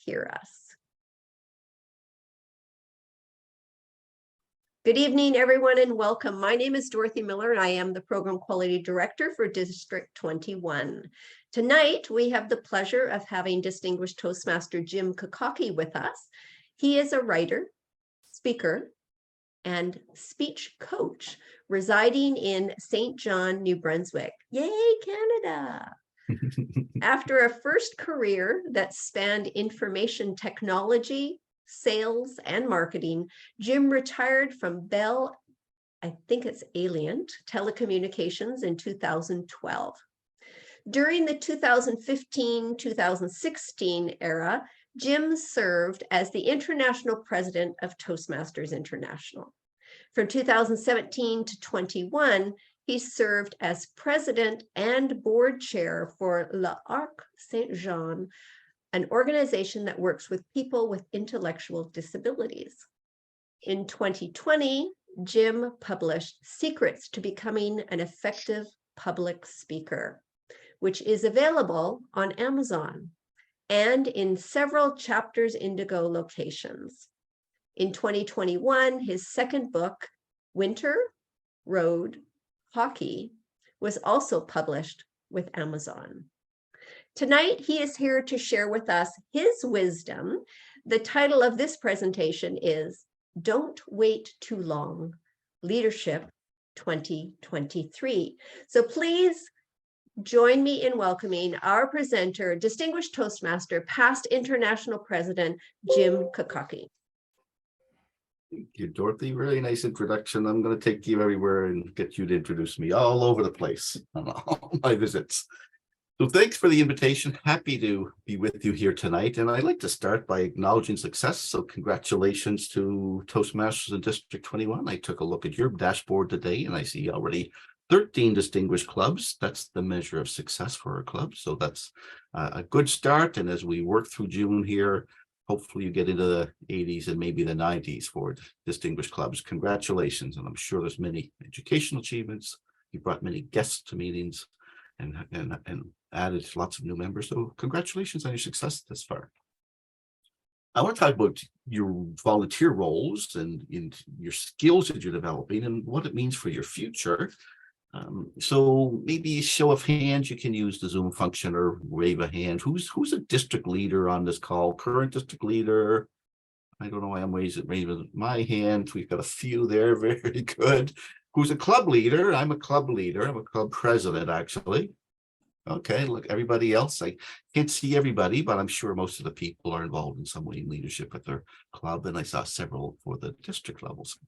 hear us. Good evening, everyone, and welcome. My name is Dorothy Miller, and I am the Program Quality Director for District 21. Tonight, we have the pleasure of having distinguished Toastmaster Jim Kakaki with us. He is a writer, speaker, and speech coach residing in St. John, New Brunswick. Yay, Canada! After a first career that spanned information technology, sales, and marketing, Jim retired from Bell, I think it's Alliant, Telecommunications in 2012. During the 2015-2016 era, Jim served as the international president of Toastmasters International. From 2017 to 21, he served as president and board chair for l'Arc Saint-Jean, an organization that works with people with intellectual disabilities. In 2020, Jim published Secrets to Becoming an Effective Public Speaker, which is available on Amazon and in several Chapters Indigo locations. In 2021, his second book, Winter Road Hockey, was also published with Amazon. Tonight, he is here to share with us his wisdom. The title of this presentation is Don't Wait Too Long, Leadership 2023. So please join me in welcoming our presenter, distinguished Toastmaster, past international president, Jim Kakaki. Thank you, Dorothy. Really nice introduction. I'm going to take you everywhere and get you to introduce me all over the place on all my visits. So thanks for the invitation. Happy to be with you here tonight. And I'd like to start by acknowledging success. So congratulations to Toastmasters in District 21. I took a look at your dashboard today and I see already 13 distinguished clubs. That's the measure of success for our club. So that's a good start. And as we work through June here, hopefully you get into the 80s and maybe the 90s for distinguished clubs. Congratulations. And I'm sure there's many educational achievements. You brought many guests to meetings and added lots of new members. So congratulations on your success thus far. I want to talk about your volunteer roles and your skills that you're developing and what it means for your future. So maybe show of hands, you can use the Zoom function or wave a hand. Who's a district leader on this call? Current district leader? I don't know why I'm raising my hand. We've got a few there. Very good. Who's a club leader? I'm a club leader. I'm a club president, actually. Okay, look, everybody else, I can't see everybody, but I'm sure most of the people are involved in some way in leadership at their club, and I saw several for the district levels.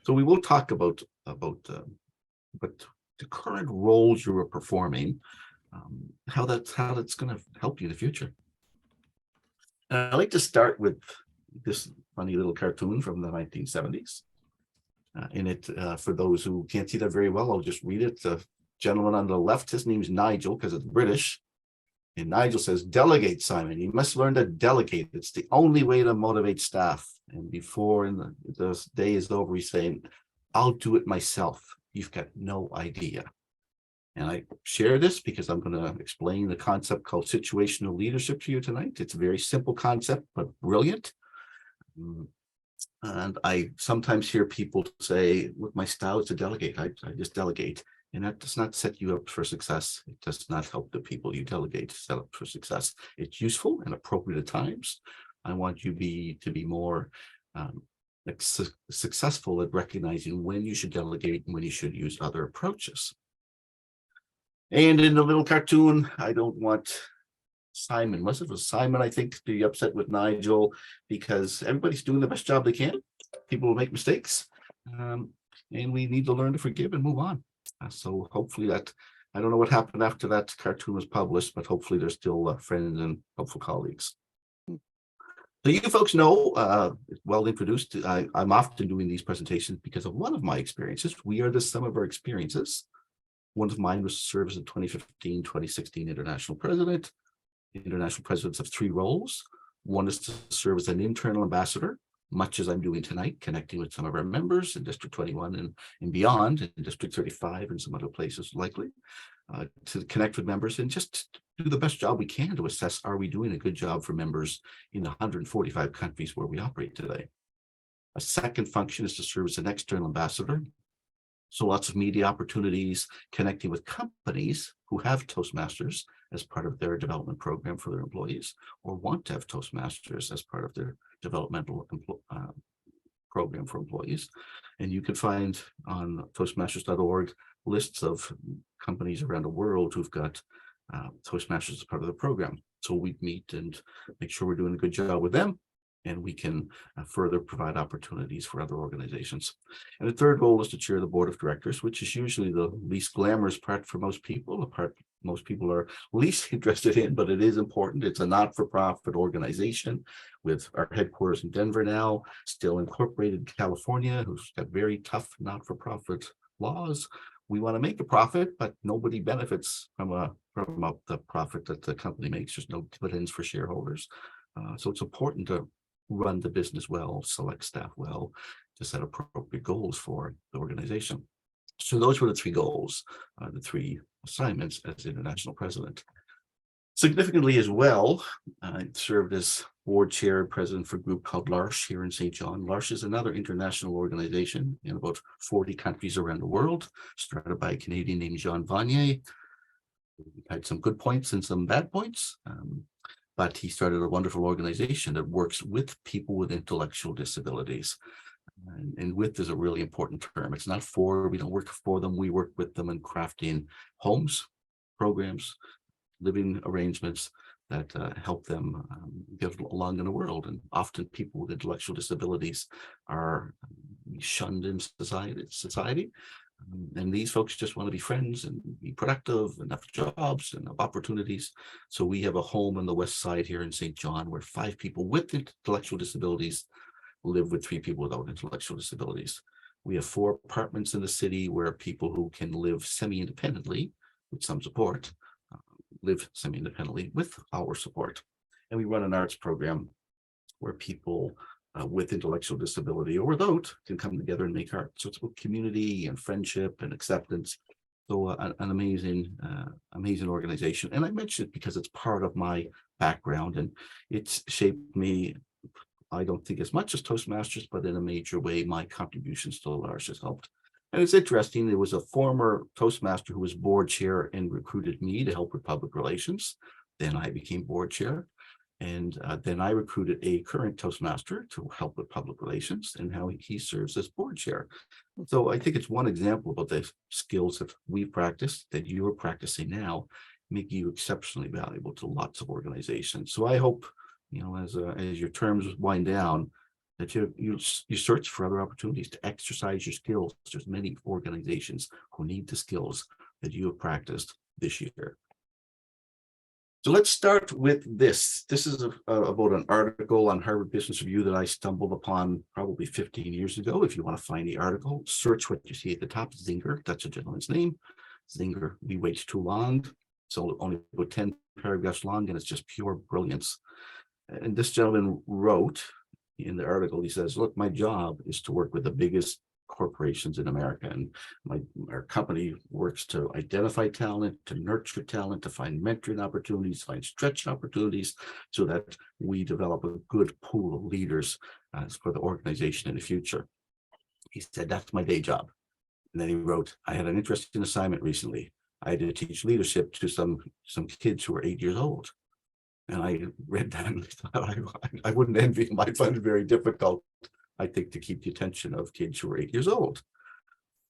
So we will talk about the current roles you are performing, how that's going to help you in the future. And I like to start with this funny little cartoon from the 1970s. In it, for those who can't see that very well, I'll just read it. The gentleman on the left, his name's Nigel because it's British. And Nigel says, "Delegate, Simon. You must learn to delegate. It's the only way to motivate staff." And before the day is over, he's saying, "I'll do it myself. You've got no idea." And I share this because I'm going to explain the concept called situational leadership to you tonight. It's a very simple concept, but brilliant. And I sometimes hear people say, "Look, my style is to delegate. I just delegate." And that does not set you up for success. It does not help the people you delegate set up for success. It's useful and appropriate at times. I want you to be more successful at recognizing when you should delegate and when you should use other approaches. And in the little cartoon, I don't want Simon, unless it was Simon, I think, to be upset with Nigel because everybody's doing the best job they can. People will make mistakes, and we need to learn to forgive and move on. So hopefully I don't know what happened after that cartoon was published, but hopefully they're still friends and helpful colleagues. So you folks know, well introduced, I'm often doing these presentations because of one of my experiences. We are the sum of our experiences. One of mine was to serve as a 2015-2016 international president. International presidents have three roles. One is to serve as an internal ambassador, much as I'm doing tonight, connecting with some of our members in District 21 and beyond, in District 35 and some other places likely. to connect with members and just do the best job we can to assess, are we doing a good job for members in the 145 countries where we operate today? A second function is to serve as an external ambassador. So lots of media opportunities, connecting with companies who have Toastmasters as part of their development program for their employees, or want to have Toastmasters as part of their developmental program for employees. And you can find on Toastmasters.org lists of companies around the world who've got Toastmasters as part of the program. So we meet and make sure we're doing a good job with them, and we can further provide opportunities for other organizations. And the third role is to chair the board of directors, which is usually the least glamorous part for most people, a part most people are least interested in, but it is important. It's a not-for-profit organization with our headquarters in Denver now, still incorporated in California, who's got very tough not-for-profit laws. We want to make a profit, but nobody benefits from the profit that the company makes. There's no dividends for shareholders. So it's important to run the business well, select staff well, to set appropriate goals for the organization. So those were the three goals, the three assignments as international president. Significantly as well, I served as board chair and president for a group called L'Arche here in St. John. L'Arche is another international organization in about 40 countries around the world, started by a Canadian named Jean Vanier. Had some good points and some bad points, but he started a wonderful organization that works with people with intellectual disabilities. And with is a really important term. It's not for, we don't work for them, we work with them in crafting homes, programs, living arrangements that help them get along in the world. And often people with intellectual disabilities are shunned in society. And these folks just want to be friends and be productive and have jobs and have opportunities. So we have a home on the west side here in St. John where 5 people with intellectual disabilities live with 3 people without intellectual disabilities. We have 4 apartments in the city where people who can live semi-independently with some support live semi-independently with our support. And we run an arts program where people with intellectual disability or without can come together and make art. So it's about community and friendship and acceptance. So an amazing organization. And I mention it because it's part of my background and it's shaped me, I don't think as much as Toastmasters, but in a major way, my contributions to L'Arche has helped. And it's interesting, there was a former Toastmaster who was board chair and recruited me to help with public relations. Then I became board chair. And then I recruited a current Toastmaster to help with public relations, and how he serves as board chair. So I think it's one example about the skills that we've practiced, that you're practicing now, make you exceptionally valuable to lots of organizations. So I hope, you know, as your terms wind down, that you search for other opportunities to exercise your skills. There's many organizations who need the skills that you have practiced this year. So let's start with this. This is about an article on Harvard Business Review that I stumbled upon probably 15 years ago. If you want to find the article, search what you see at the top, Zinger, that's a gentleman's name. Zinger, we wait too long. So only about 10 paragraphs long, and it's just pure brilliance. And this gentleman wrote in the article, he says, look, my job is to work with the biggest corporations in America, and our company works to identify talent, to nurture talent, to find mentoring opportunities, find stretch opportunities, so that we develop a good pool of leaders for the organization in the future. He said, that's my day job. And then he wrote, I had an interesting assignment recently. I had to teach leadership to some kids who were 8 years old. And I read that and I thought, I wouldn't envy him. I find it very difficult, I think, to keep the attention of kids who are 8 years old.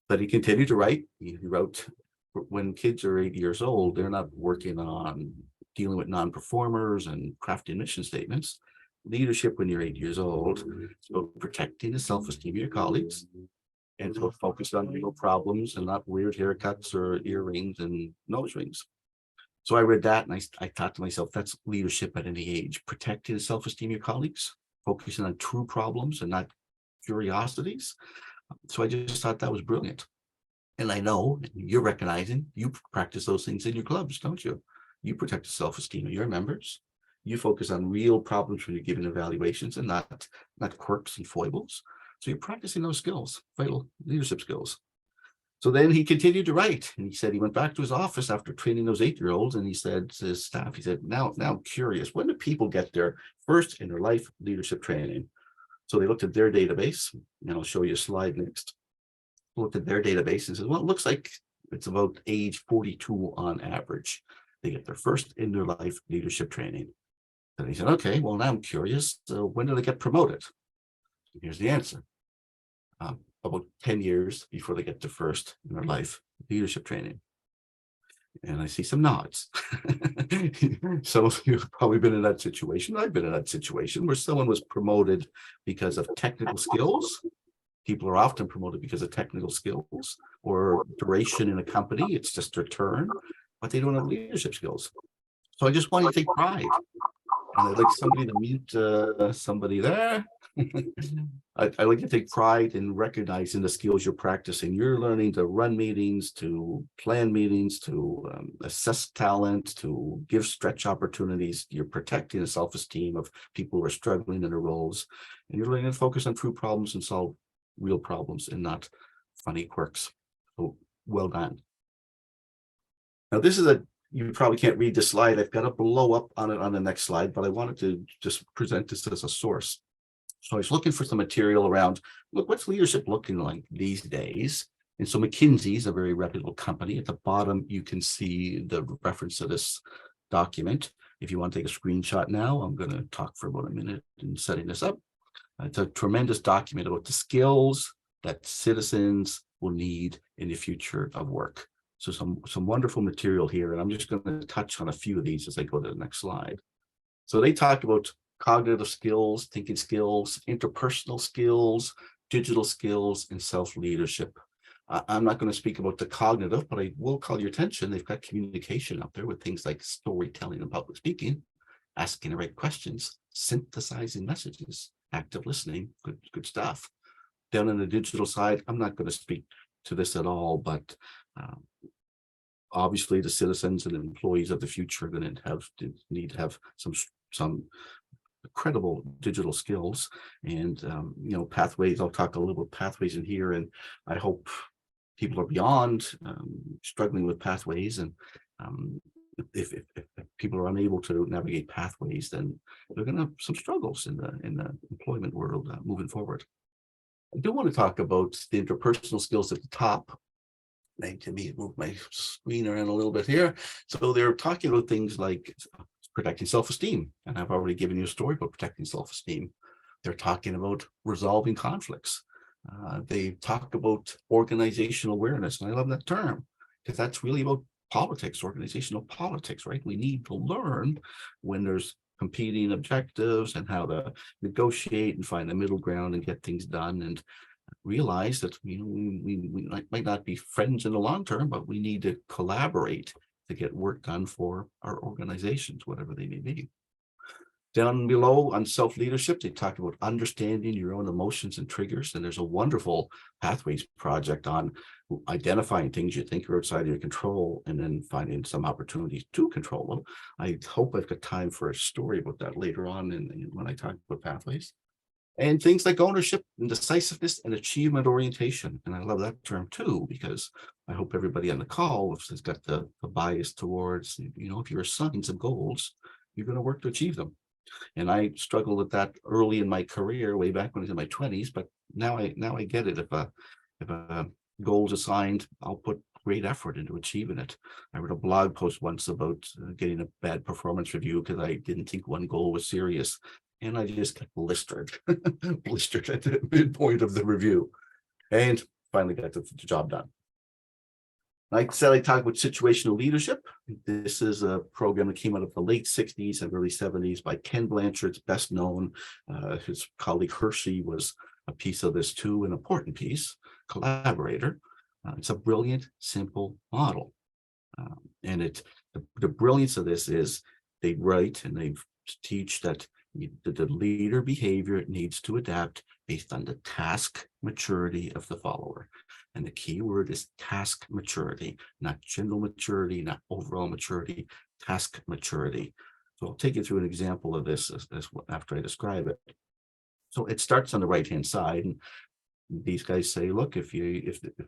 But he continued to write. He wrote, when kids are 8 years old, they're not working on dealing with non-performers and crafting mission statements. Leadership when you're 8 years old is about protecting the self-esteem of your colleagues, and so focused on real problems and not weird haircuts or earrings and nose rings. So I read that and I thought to myself, that's leadership at any age, protecting the self-esteem of your colleagues, focusing on true problems and not curiosities. So I just thought that was brilliant. And I know you're recognizing you practice those things in your clubs, don't you? You protect the self-esteem of your members. You focus on real problems when you're giving evaluations and not quirks and foibles. So you're practicing those skills, vital leadership skills. So then he continued to write, and he said he went back to his office after training those 8-year-olds, and he said to his staff, he said, now I'm curious, when do people get their first in their life leadership training? So they looked at their database, and I'll show you a slide next. Looked at their database and said, well, it looks like it's about age 42 on average. They get their first in their life leadership training. And he said, okay, well, now I'm curious, so when do they get promoted? Here's the answer. About 10 years before they get their first in their life leadership training. And I see some nods. Some of you have probably been in that situation. I've been in that situation where someone was promoted because of technical skills. People are often promoted because of technical skills or duration in a company. It's just their turn, but they don't have leadership skills. So I just want to take pride. And I'd like somebody to mute somebody there. I like to take pride in recognizing the skills you're practicing. You're learning to run meetings, to plan meetings, to assess talent, to give stretch opportunities. You're protecting the self-esteem of people who are struggling in their roles. And you're learning to focus on true problems and solve real problems and not funny quirks. So well done. Now, this is you probably can't read this slide. I've got a blow up on it on the next slide, but I wanted to just present this as a source. So I was looking for some material around, look, what's leadership looking like these days? And so McKinsey is a very reputable company. At the bottom, you can see the reference to this document. If you want to take a screenshot now, I'm going to talk for about a minute in setting this up. It's a tremendous document about the skills that citizens will need in the future of work. So some wonderful material here, and I'm just going to touch on a few of these as I go to the next slide. So they talk about cognitive skills, thinking skills, interpersonal skills, digital skills, and self-leadership. I'm not going to speak about the cognitive, but I will call your attention. They've got communication up there with things like storytelling and public speaking, asking the right questions, synthesizing messages, active listening, good stuff. Down on the digital side, I'm not going to speak to this at all, but obviously the citizens and employees of the future are going to need to have some credible digital skills and pathways. I'll talk a little about pathways in here, and I hope people are beyond struggling with pathways, and if people are unable to navigate pathways, then they're going to have some struggles in the employment world moving forward. I do want to talk about the interpersonal skills at the top. Let me move my screen around a little bit here. So they're talking about things like protecting self-esteem, and I've already given you a story about protecting self-esteem. They're talking about resolving conflicts. They talk about organizational awareness, and I love that term because that's really about politics, organizational politics, right? We need to learn when there's competing objectives and how to negotiate and find the middle ground and get things done, and realize that we might not be friends in the long term, but we need to collaborate to get work done for our organizations, whatever they may be. Down below on self-leadership, they talk about understanding your own emotions and triggers. And there's a wonderful Pathways project on identifying things you think are outside of your control and then finding some opportunities to control them. I hope I've got time for a story about that later on when I talk about Pathways. And things like ownership and decisiveness and achievement orientation. And I love that term too, because I hope everybody on the call has got the bias towards, if you're assigned some goals, you're going to work to achieve them. And I struggled with that early in my career, way back when I was in my 20s, but now I get it. If a goal is assigned, I'll put great effort into achieving it. I wrote a blog post once about getting a bad performance review because I didn't think one goal was serious. And I just got blistered at the midpoint of the review, and finally got the job done. Like I said, I talked about situational leadership. This is a program that came out of the late 60s and early 70s by Ken Blanchard's best known. His colleague Hershey was a piece of this too, an important piece, collaborator. It's a brilliant, simple model. And the brilliance of this is they write and they teach that the leader behavior needs to adapt based on the task maturity of the follower. And the key word is task maturity, not general maturity, not overall maturity, task maturity. So I'll take you through an example of this as after I describe it. So it starts on the right-hand side. And these guys say, look, if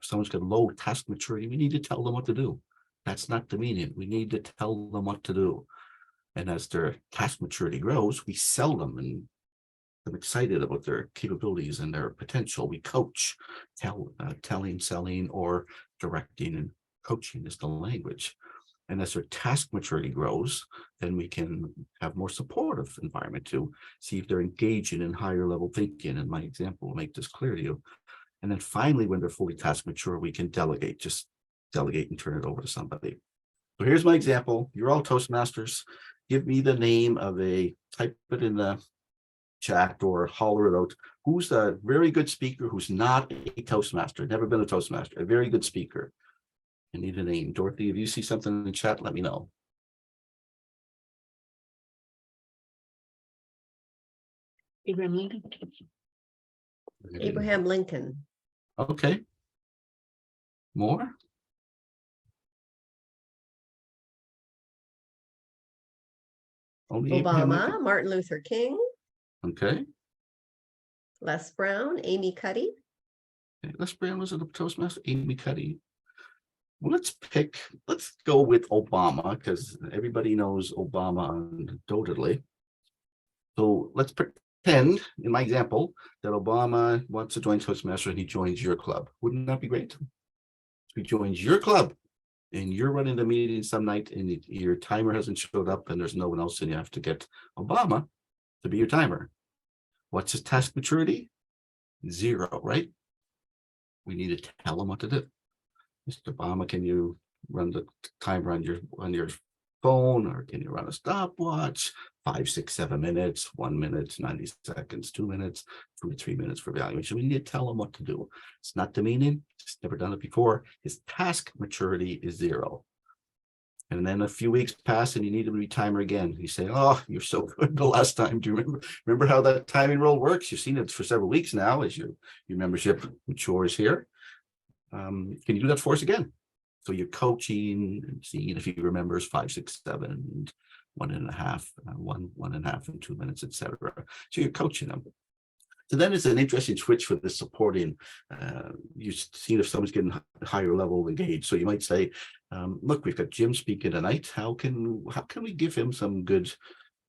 someone's got low task maturity, we need to tell them what to do. That's not demeaning. We need to tell them what to do. And as their task maturity grows, we sell them and I'm excited about their capabilities and their potential. We coach, telling, selling, or directing, and coaching is the language. And as their task maturity grows, then we can have more supportive environment to see if they're engaging in higher level thinking. And my example will make this clear to you. And then finally, when they're fully task mature, we can delegate, just delegate and turn it over to somebody. So here's my example. You're all Toastmasters. Give me the name of type it in the chat or holler it out. Who's a very good speaker who's not a Toastmaster, never been a Toastmaster, a very good speaker? I need a name. Dorothy, if you see something in the chat, let me know. Abraham Lincoln. Abraham Lincoln. Okay. More? Only Abraham Obama, Lincoln? Martin Luther King, Okay. Les Brown, Amy Cuddy. Les Brown was a Toastmaster. Amy Cuddy. Well, let's go with Obama because everybody knows Obama undoubtedly. So let's pretend, in my example, that Obama wants to join Toastmasters and he joins your club. Wouldn't that be great? He joins your club and you're running the meeting some night and your timer hasn't showed up and there's no one else and you have to get Obama to be your timer. What's his task maturity? 0, right? We need to tell him what to do. Mr. Obama, can you run the timer on your phone, or can you run a stopwatch? 5, 6, 7 minutes, 1 minute, 90 seconds, 2 minutes, 2 to 3 minutes for evaluation. We need to tell him what to do. It's not demeaning. He's never done it before. His task maturity is 0. And then a few weeks pass and you need to be timer again. You say, oh, you're so good the last time. Do you remember how that timing roll works? You've seen it for several weeks now as your membership matures here. Can you do that for us again? So you're coaching and seeing if he remembers 5, 6, 7, and 1.5, 1.5 and 2 minutes, etc. So you're coaching them. So then it's an interesting switch for the supporting. You see if someone's getting higher level engaged. So you might say, look, we've got Jim speaking tonight. How can we give him some good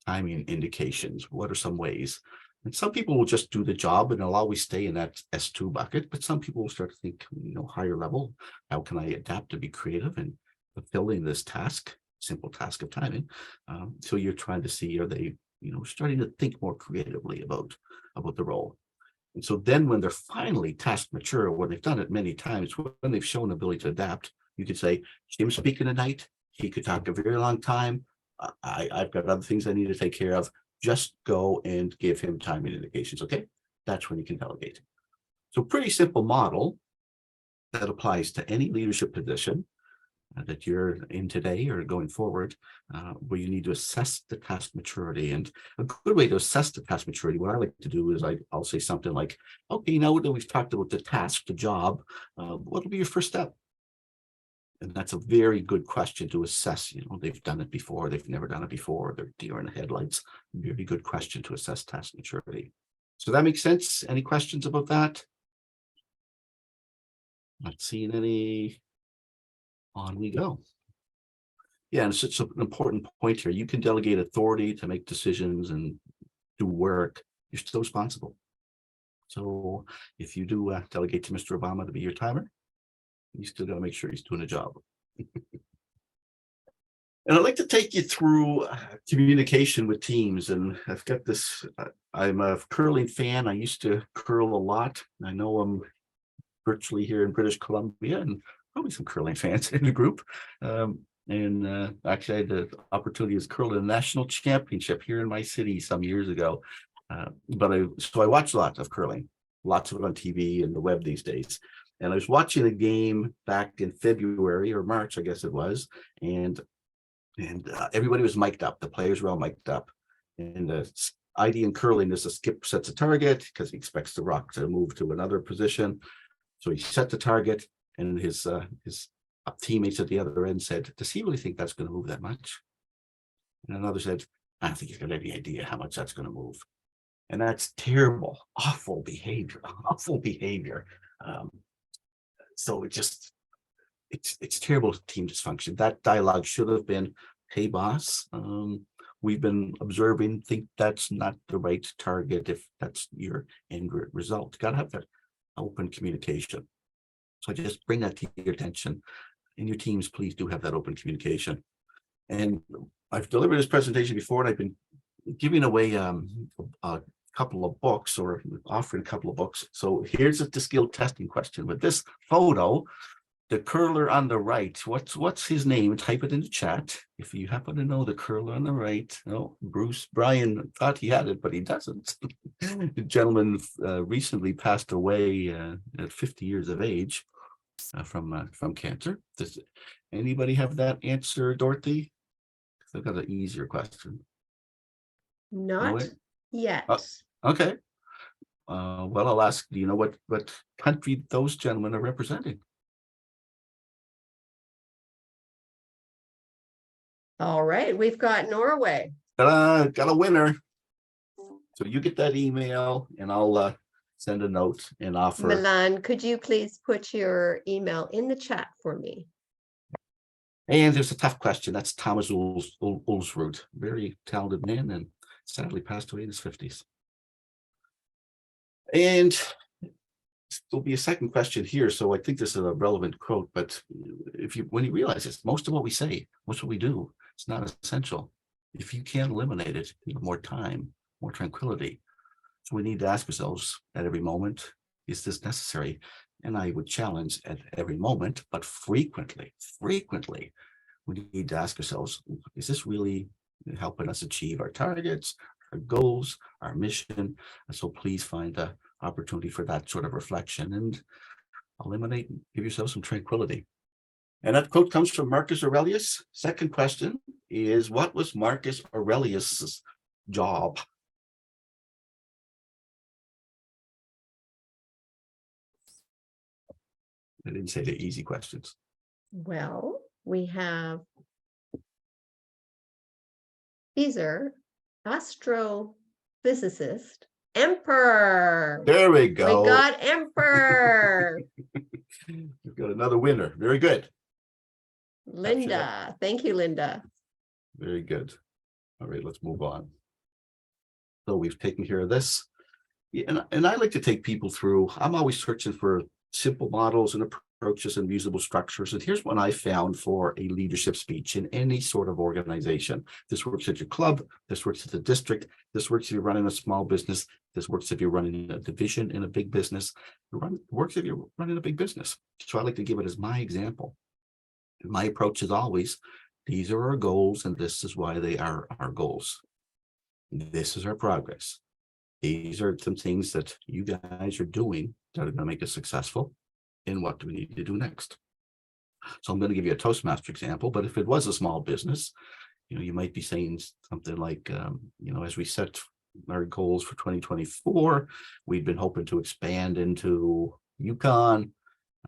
timing indications? What are some ways? And some people will just do the job and they'll always stay in that S2 bucket, but some people will start to think, higher level. How can I adapt to be creative and fulfilling this task, simple task of timing? So you're trying to see, are they, starting to think more creatively about the role. And so then when they're finally task mature, when they've done it many times, when they've shown the ability to adapt, you could say, Jim's speaking tonight. He could talk a very long time. I've got other things I need to take care of. Just go and give him timing indications. Okay, that's when you can delegate. So pretty simple model that applies to any leadership position that you're in today or going forward, where you need to assess the task maturity. And a good way to assess the task maturity, what I like to do is I'll say something like, okay, now that we've talked about the task, the job, what'll be your first step? And that's a very good question to assess. They've done it before, they've never done it before, they're deer in the headlights. Very good question to assess task maturity. So that makes sense. Any questions about that? Not seeing any. On we go. Yeah, and it's an important point here. You can delegate authority to make decisions and do work. You're still responsible. So if you do delegate to Mr. Obama to be your timer, you still got to make sure he's doing a job. And I'd like to take you through communication with teams. And I've got this, I'm a curling fan. I used to curl a lot. I know I'm virtually here in British Columbia and probably some curling fans in the group. And actually I had the opportunity to curl in a national championship here in my city some years ago. So I watched lots of curling, lots of it on TV and the web these days. And I was watching a game back in February or March, I guess it was, and everybody was mic'd up. The players were all mic'd up. And the idea in curling is the skip sets a target because he expects the rock to move to another position. So he set the target, and his teammates at the other end said, "Does he really think that's going to move that much?" And another said, "I don't think he's got any idea how much that's going to move." And that's terrible, awful behavior, awful behavior. So it's terrible team dysfunction. That dialogue should have been, hey boss, we've been observing, think that's not the right target if that's your end result. Got to have that open communication. So I just bring that to your attention. In your teams, please do have that open communication. And I've delivered this presentation before, and I've been giving away a couple of books, or offering a couple of books. So here's the skill testing question. With this photo, the curler on the right, what's his name? Type it in the chat if you happen to know the curler on the right. No, Brian thought he had it, but he doesn't. The gentleman recently passed away at 50 years of age from cancer. Does anybody have that answer, Dorothy? I've got an easier question. Not yet. Okay. Well, I'll ask, do you know what country those gentlemen are representing? All right, we've got Norway. Got a winner. So you get that email, and I'll send a note and offer. Milan, could you please put your email in the chat for me? And there's a tough question. That's Thomas Ulsrud, very talented man, and sadly passed away in his 50s. And there'll be a second question here. So I think this is a relevant quote, but when you realize this, most of what we say, most of what we do, it's not essential. If you can eliminate it, you have more time, more tranquility. So we need to ask ourselves at every moment, is this necessary? And I would challenge at every moment, but frequently, we need to ask ourselves, is this really helping us achieve our targets, our goals, our mission? And so please find the opportunity for that sort of reflection and eliminate, give yourself some tranquility. And that quote comes from Marcus Aurelius. Second question is, what was Marcus Aurelius's job? I didn't say the easy questions. Well, we have Caesar, astrophysicist, emperor. There we go. We got emperor. We've got another winner. Very good. Linda. Thank you, Linda. Very good. All right, let's move on. So we've taken care of this. Yeah, and I like to take people through, I'm always searching for simple models and approaches and usable structures. And here's one I found for a leadership speech in any sort of organization. This works at your club. This works at the district. This works if you're running a small business. This works if you're running a division in a big business. It works if you're running a big business. So I like to give it as my example. My approach is always, these are our goals, and this is why they are our goals. This is our progress. These are some things that you guys are doing that are going to make us successful. And what do we need to do next? So I'm going to give you a Toastmaster example, but if it was a small business, you might be saying something like, as we set our goals for 2024, we've been hoping to expand into Yukon.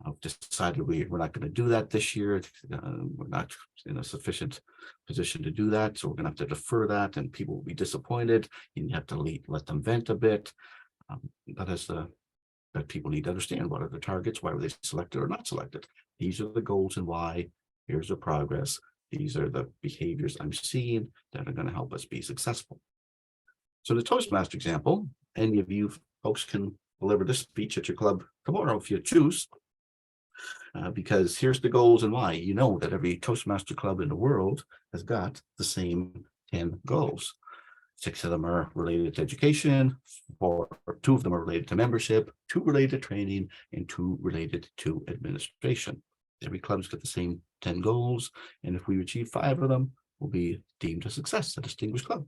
I've decided we're not going to do that this year. We're not in a sufficient position to do that. So we're going to have to defer that, and people will be disappointed. You have to let them vent a bit. That people need to understand, what are the targets, why were they selected or not selected. These are the goals and why. Here's the progress. These are the behaviors I'm seeing that are going to help us be successful. So the Toastmaster example, any of you folks can deliver this speech at your club tomorrow if you choose. Because here's the goals and why. You know that every Toastmaster club in the world has got the same 10 goals. 6 of them are related to education, 2 of them are related to membership, 2 related to training, and 2 related to administration. Every club's got the same 10 goals, and if we achieve 5 of them, we'll be deemed a success, a distinguished club.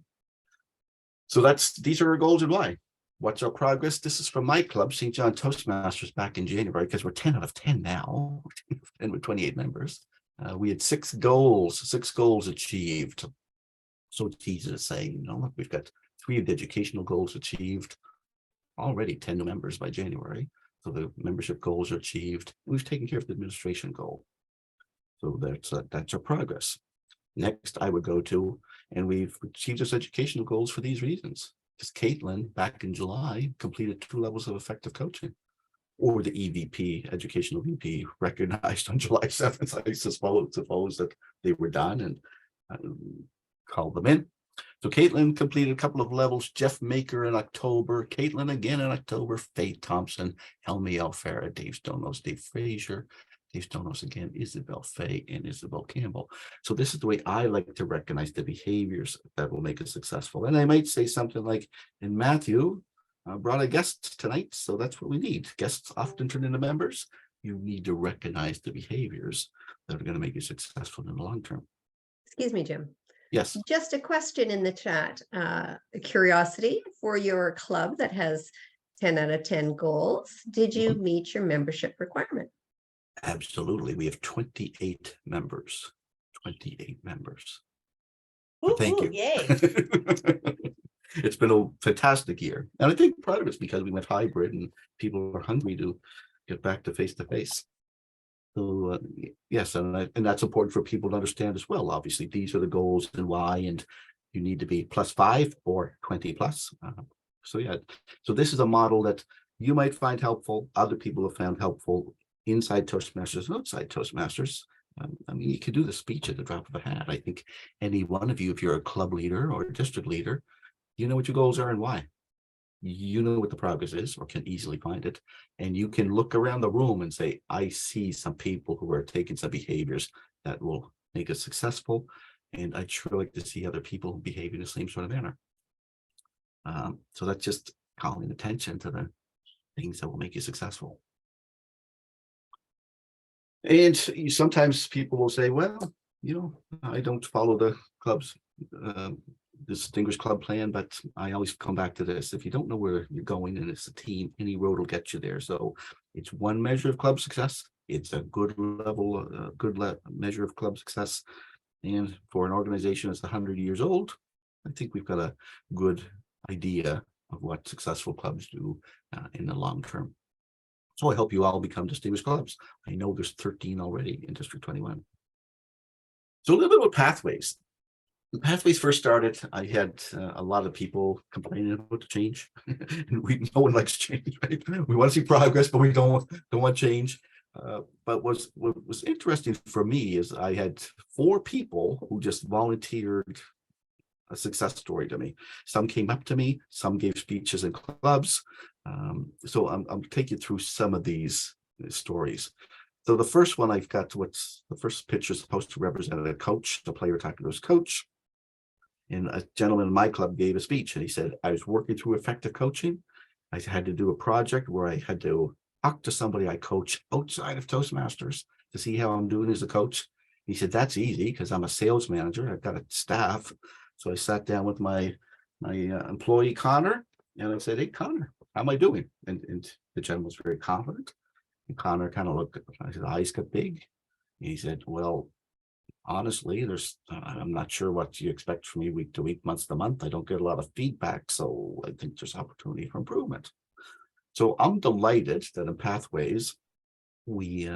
So these are our goals and why. What's our progress? This is from my club, St. John Toastmasters, back in January, because we're 10 out of 10 now, and we're 28 members. We had 6 goals achieved. So it's easy to say, we've got 3 of the educational goals achieved, already 10 new members by January. So the membership goals are achieved. We've taken care of the administration goal. So that's our progress. Next, I would go to, and we've achieved those educational goals for these reasons. because Caitlin, back in July, completed 2 levels of effective coaching, or the EVP, educational VP, recognized on July 7th. I suppose that they were done, and called them in. So Caitlin completed a couple of levels. Jeff Maker in October, Caitlin again in October, Faye Thompson, Helmi Alfera, Dave Stonos, Dave Frazier, Dave Stonos again, Isabel Faye, and Isabel Campbell. So this is the way I like to recognize the behaviors that will make us successful. And I might say something like, in Matthew, brought a guest tonight, so that's what we need. Guests often turn into members. You need to recognize the behaviors that are going to make you successful in the long term. Excuse me, Jim. Yes. Just a question in the chat, a curiosity for your club that has 10 out of 10 goals. Did you meet your membership requirement? Absolutely. We have 28 members. 28 members. Ooh, Thank ooh, you. Yay. It's been a fantastic year. And I think part of it's because we went hybrid and people are hungry to get back to face. So yes, and that's important for people to understand as well. Obviously, these are the goals and why, and you need to be +5 or 20 plus. So yeah, so this is a model that you might find helpful. Other people have found helpful inside Toastmasters and outside Toastmasters. I mean, you could do the speech at the drop of a hat. I think any one of you, if you're a club leader or a district leader, you know what your goals are and why. You know what the progress is, or can easily find it, and you can look around the room and say, I see some people who are taking some behaviors that will make us successful, and I'd sure like to see other people behave in the same sort of manner. So that's just calling attention to the things that will make you successful. And sometimes people will say, well, I don't follow the club's distinguished club plan, but I always come back to this. If you don't know where you're going and it's a team, any road will get you there. So it's one measure of club success. It's a good level, measure of club success. And for an organization that's 100 years old, I think we've got a good idea of what successful clubs do in the long term. So I hope you all become distinguished clubs. I know there's 13 already in District 21. So a little bit about pathways. When pathways first started, I had a lot of people complaining about the change. And no one likes change, right? We want to see progress, but we don't want change. But what was interesting for me is I had 4 people who just volunteered a success story to me. Some came up to me, some gave speeches in clubs. So I'll take you through some of these stories. So the first one I've got, the first picture is supposed to represent a coach, the player talking to his coach. And a gentleman in my club gave a speech, and he said, I was working through effective coaching. I had to do a project where I had to talk to somebody I coach outside of Toastmasters to see how I'm doing as a coach. He said, that's easy because I'm a sales manager. I've got a staff. So I sat down with my employee, Connor, and I said, hey, Connor, how am I doing? And the gentleman was very confident. And Connor kind of looked at his eyes got big. And he said, well, honestly, I'm not sure what you expect from me week to week, month to month. I don't get a lot of feedback, so I think there's opportunity for improvement. So I'm delighted that in Pathways, we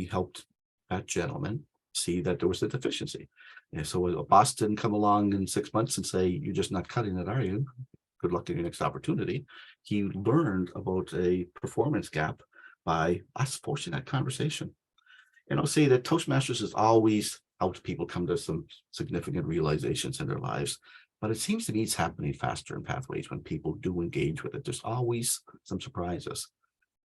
helped that gentleman see that there was a deficiency. And so a boss didn't come along in 6 months and say, you're just not cutting it, are you? Good luck in your next opportunity. He learned about a performance gap by us forcing that conversation. And I'll say that Toastmasters has always helped people come to some significant realizations in their lives, but it seems to me it's happening faster in Pathways when people do engage with it. There's always some surprises.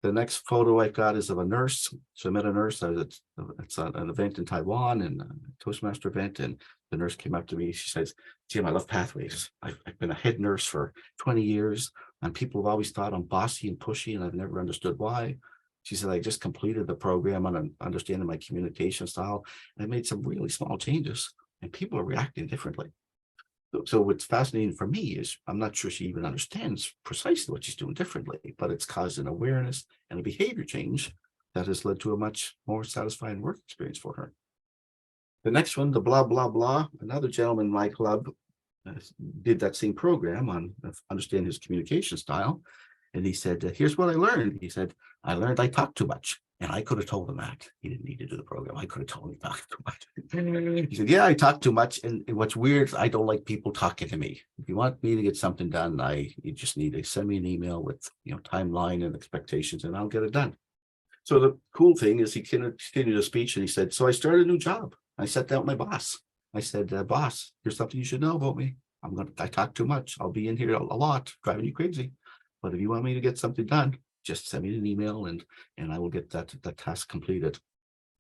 The next photo I got is of a nurse. So I met a nurse. It's an event in Taiwan, and a Toastmaster event, and the nurse came up to me. She says, Jim, I love Pathways. I've been a head nurse for 20 years, and people have always thought I'm bossy and pushy, and I've never understood why. She said, I just completed the program on understanding my communication style, and I made some really small changes, and people are reacting differently. So what's fascinating for me is I'm not sure she even understands precisely what she's doing differently, but it's caused an awareness and a behavior change that has led to a much more satisfying work experience for her. The next one, the blah, blah, blah, another gentleman in my club did that same program on understanding his communication style. And he said, here's what I learned. He said, I learned I talk too much. And I could have told him that. He didn't need to do the program. I could have told him he talked too much. He said, yeah, I talk too much. And what's weird is I don't like people talking to me. If you want me to get something done, you just need to send me an email with, timeline and expectations, and I'll get it done. So the cool thing is he continued the speech and he said, so I started a new job. I sat down with my boss. I said, boss, here's something you should know about me. I talk too much. I'll be in here a lot, driving you crazy. But if you want me to get something done, just send me an email and I will get that task completed.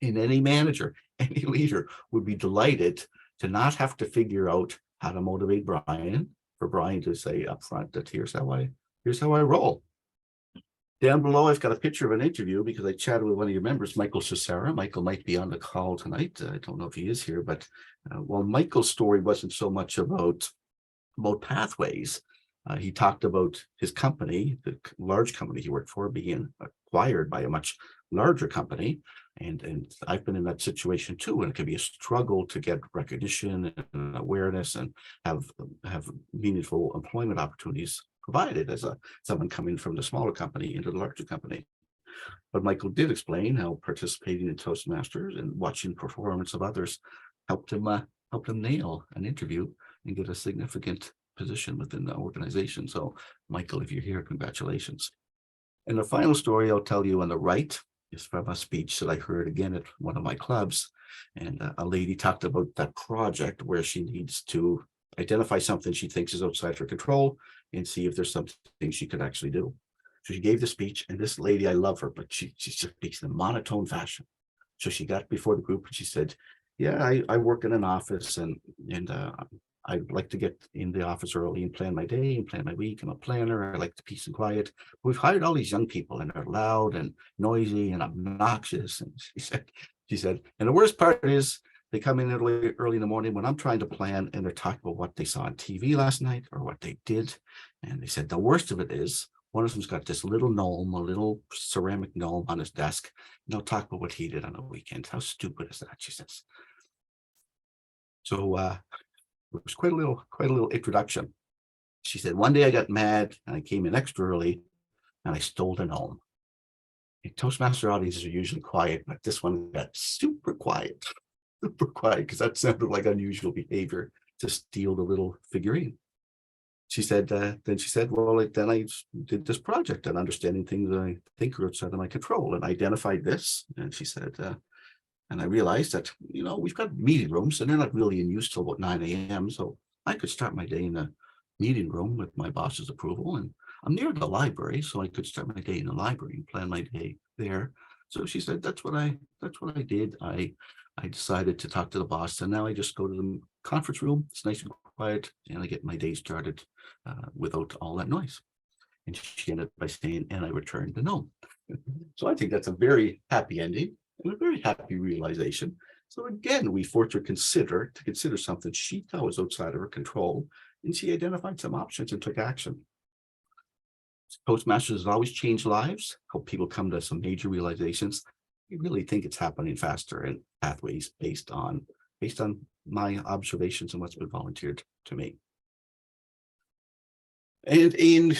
And any manager, any leader would be delighted to not have to figure out how to motivate Brian, for Brian to say up front that here's how I roll. Down below, I've got a picture of an interview because I chatted with one of your members, Michael Cesara. Michael might be on the call tonight. I don't know if he is here, but while Michael's story wasn't so much about pathways, he talked about his company, the large company he worked for, being acquired by a much larger company. And I've been in that situation too, and it can be a struggle to get recognition and awareness and have meaningful employment opportunities provided as someone coming from the smaller company into the larger company. But Michael did explain how participating in Toastmasters and watching performance of others helped him nail an interview and get a significant position within the organization. So Michael, if you're here, congratulations. And the final story I'll tell you on the right is from a speech that I heard again at one of my clubs. And a lady talked about that project where she needs to identify something she thinks is outside her control and see if there's something she could actually do. So she gave the speech, and this lady, I love her, but she just speaks in a monotone fashion. So she got before the group and she said, yeah, I work in an office and I'd like to get in the office early and plan my day and plan my week. I'm a planner. I like the peace and quiet. We've hired all these young people and they're loud and noisy and obnoxious. And she said, and the worst part is they come in early in the morning when I'm trying to plan and they're talking about what they saw on TV last night or what they did. And they said, the worst of it is one of them's got this little gnome, a little ceramic gnome on his desk. And they'll talk about what he did on the weekend. How stupid is that? She says. So, it was quite a little introduction. She said, one day I got mad and I came in extra early and I stole the gnome. And Toastmaster audiences are usually quiet, but this one got super quiet, because that sounded like unusual behavior to steal the little figurine. She said, then she said, well, then I did this project on understanding things that I think are outside of my control and identified this. And she said, and I realized that, we've got meeting rooms and they're not really in use till about 9 a.m. So I could start my day in the meeting room with my boss's approval. And I'm near the library, so I could start my day in the library and plan my day there. So she said, that's what I did. I decided to talk to the boss, and now I just go to the conference room. It's nice and quiet, and I get my day started without all that noise. And she ended by saying, and I returned the gnome. So I think that's a very happy ending and a very happy realization. So again, we forced her to consider something she thought was outside of her control, and she identified some options and took action. Toastmasters has always changed lives, helped people come to some major realizations. I really think it's happening faster in pathways based on my observations and what's been volunteered to me. And in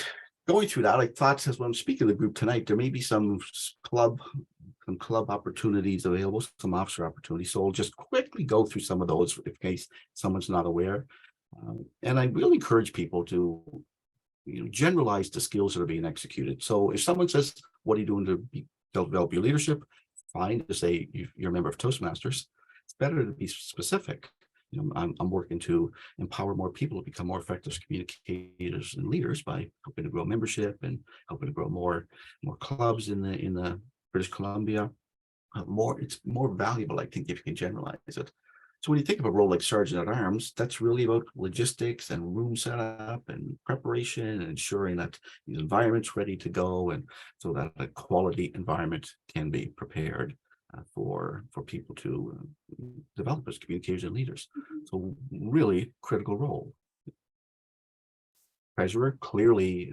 going through that, I thought, as when I'm speaking to the group tonight, there may be some club opportunities available, some officer opportunities. So I'll just quickly go through some of those in case someone's not aware. And I really encourage people to generalize the skills that are being executed. So if someone says, what are you doing to develop your leadership? Fine to say you're a member of Toastmasters. It's better to be specific. I'm working to empower more people to become more effective communicators and leaders by helping to grow membership and helping to grow more clubs in the British Columbia. It's more valuable, I think, if you can generalize it. So when you think of a role like Sergeant at Arms, that's really about logistics and room setup and preparation and ensuring that the environment's ready to go, and so that a quality environment can be prepared for people to develop as communicators and leaders. So really critical role. Treasurer, clearly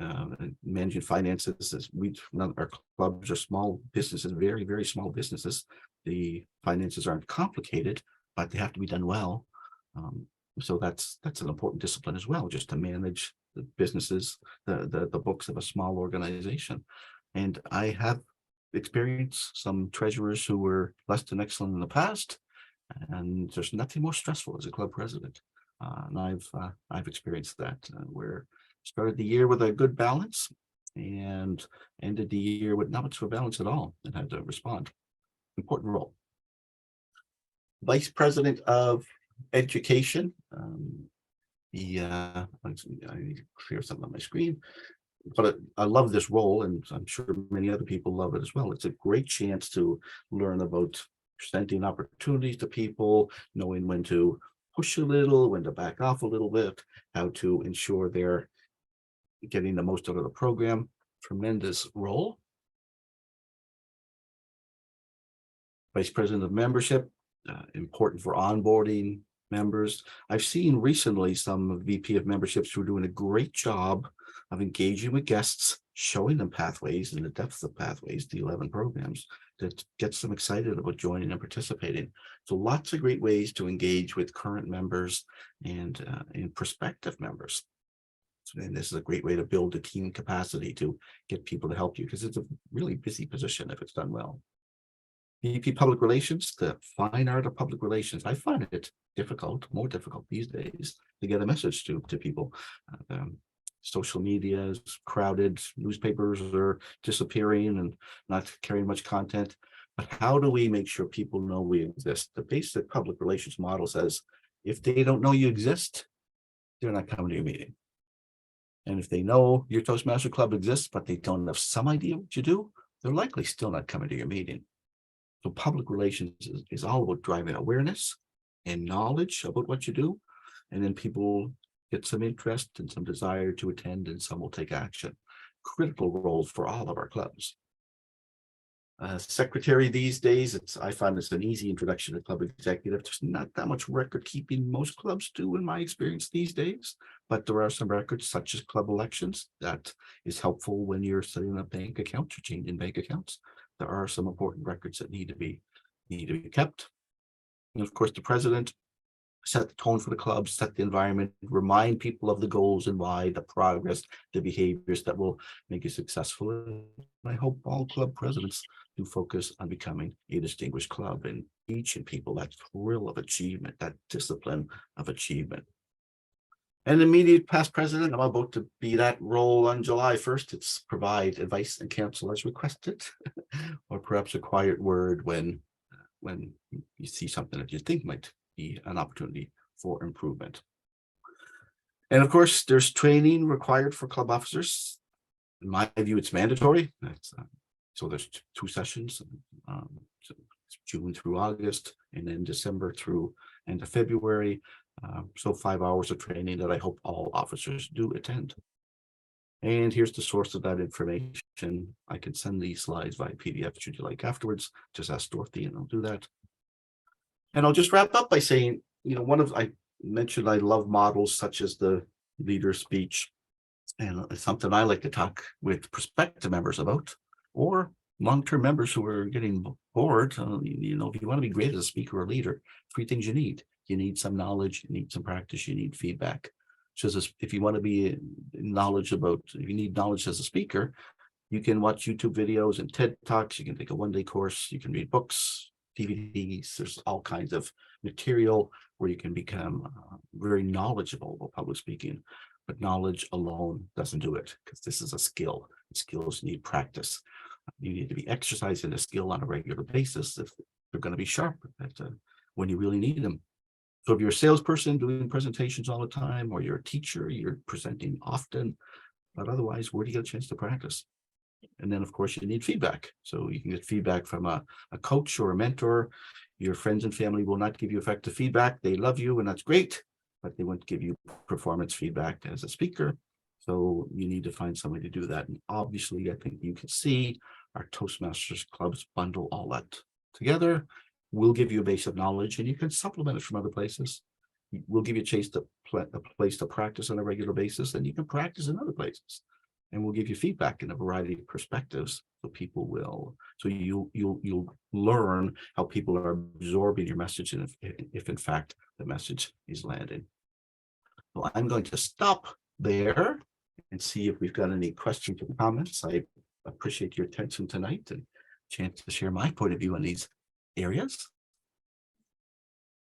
managing finances. Our clubs are small businesses, very, very small businesses. The finances aren't complicated, but they have to be done well. So that's an important discipline as well, just to manage the businesses, the books of a small organization. And I have experienced some treasurers who were less than excellent in the past, and there's nothing more stressful as a club president. And I've experienced that, where started the year with a good balance and ended the year with not much of a balance at all and had to respond. Important role. Vice President of Education. I need to clear something on my screen, but I love this role, and I'm sure many other people love it as well. It's a great chance to learn about presenting opportunities to people, knowing when to push a little, when to back off a little bit, how to ensure they're getting the most out of the program. Tremendous role. Vice President of Membership, important for onboarding members. I've seen recently some VP of memberships who are doing a great job of engaging with guests, showing them pathways and the depth of pathways, the 11 programs, that gets them excited about joining and participating. So lots of great ways to engage with current members and prospective members. And this is a great way to build a team capacity to get people to help you, because it's a really busy position if it's done well. VP Public Relations, the fine art of public relations. I find it difficult, more difficult these days, to get a message to people. Social media is crowded, newspapers are disappearing and not carrying much content. But how do we make sure people know we exist? The basic public relations model says, if they don't know you exist, they're not coming to your meeting. And if they know your Toastmaster Club exists, but they don't have some idea what you do, they're likely still not coming to your meeting. So public relations is all about driving awareness and knowledge about what you do. And then people get some interest and some desire to attend, and some will take action. Critical role for all of our clubs. Secretary these days, I find it's an easy introduction to club executive. There's not that much record keeping most clubs do, in my experience these days, but there are some records such as club elections that is helpful when you're setting up bank accounts or changing bank accounts. There are some important records that need to be kept. And of course, the president set the tone for the club, set the environment, remind people of the goals and why, the progress, the behaviors that will make you successful. And I hope all club presidents do focus on becoming a distinguished club and teaching people that thrill of achievement, that discipline of achievement. And immediate past president, I'm about to be that role on July 1st. It's provide advice and counsel as requested, or perhaps a quiet word when you see something that you think might be an opportunity for improvement. And of course, there's training required for club officers. In my view, it's mandatory. So there's two sessions, so June through August, and then December through end of February. So 5 hours of training that I hope all officers do attend. And here's the source of that information. I can send these slides via PDF should you like afterwards. Just ask Dorothy and I'll do that. And I'll just wrap up by saying, I mentioned I love models such as the leader speech, and it's something I like to talk with prospective members about, or long-term members who are getting bored. If you want to be great as a speaker or leader, 3 things you need. You need some knowledge, you need some practice, you need feedback. So if you want to be if you need knowledge as a speaker, you can watch YouTube videos and TED Talks, you can take a 1-day course, you can read books, DVDs, there's all kinds of material where you can become very knowledgeable about public speaking. But knowledge alone doesn't do it, because this is a skill. Skills need practice. You need to be exercising a skill on a regular basis if they're going to be sharp when you really need them. So if you're a salesperson doing presentations all the time, or you're a teacher, you're presenting often, but otherwise, where do you get a chance to practice? And then, of course, you need feedback. So you can get feedback from a coach or a mentor. Your friends and family will not give you effective feedback. They love you, and that's great, but they won't give you performance feedback as a speaker. So you need to find somebody to do that. And obviously, I think you can see our Toastmasters clubs bundle all that together. We'll give you a base of knowledge, and you can supplement it from other places. We'll give you a place to practice on a regular basis, and you can practice in other places. And we'll give you feedback in a variety of perspectives, so you'll learn how people are absorbing your message, and if in fact the message is landing. So I'm going to stop there and see if we've got any questions or comments. I appreciate your attention tonight and chance to share my point of view on these areas.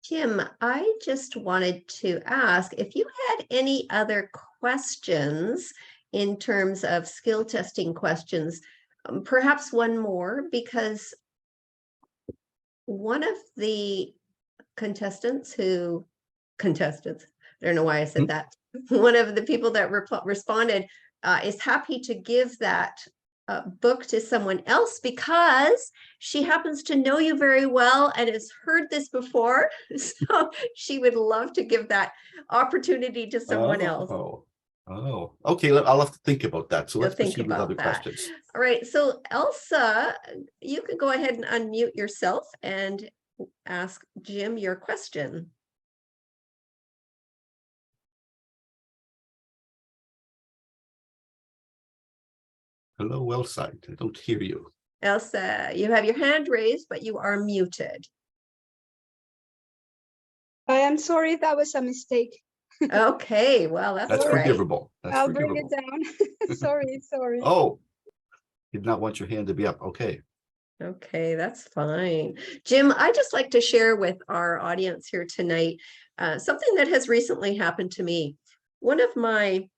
Jim, I just wanted to ask if you had any other questions in terms of skill testing questions, perhaps one more, because one of the contestants, I don't know why I said that, one of the people that responded is happy to give that book to someone else because she happens to know you very well and has heard this before. So she would love to give that opportunity to someone else. Oh, okay. I'll have to think about that. So You'll let's think proceed with about other that. questions. All right. So Elsa, you can go ahead and unmute yourself and ask Jim your question. Hello, Wellside. I don't hear you. Elsa, you have your hand raised, but you are muted. I am sorry, that was a mistake. Okay, well, that's That's all right. forgivable. That's I'll bring forgivable. it down. Sorry. Oh, did not want your hand to be up. Okay. Okay, that's fine. Jim, I just like to share with our audience here tonight something that has recently happened to me. One of my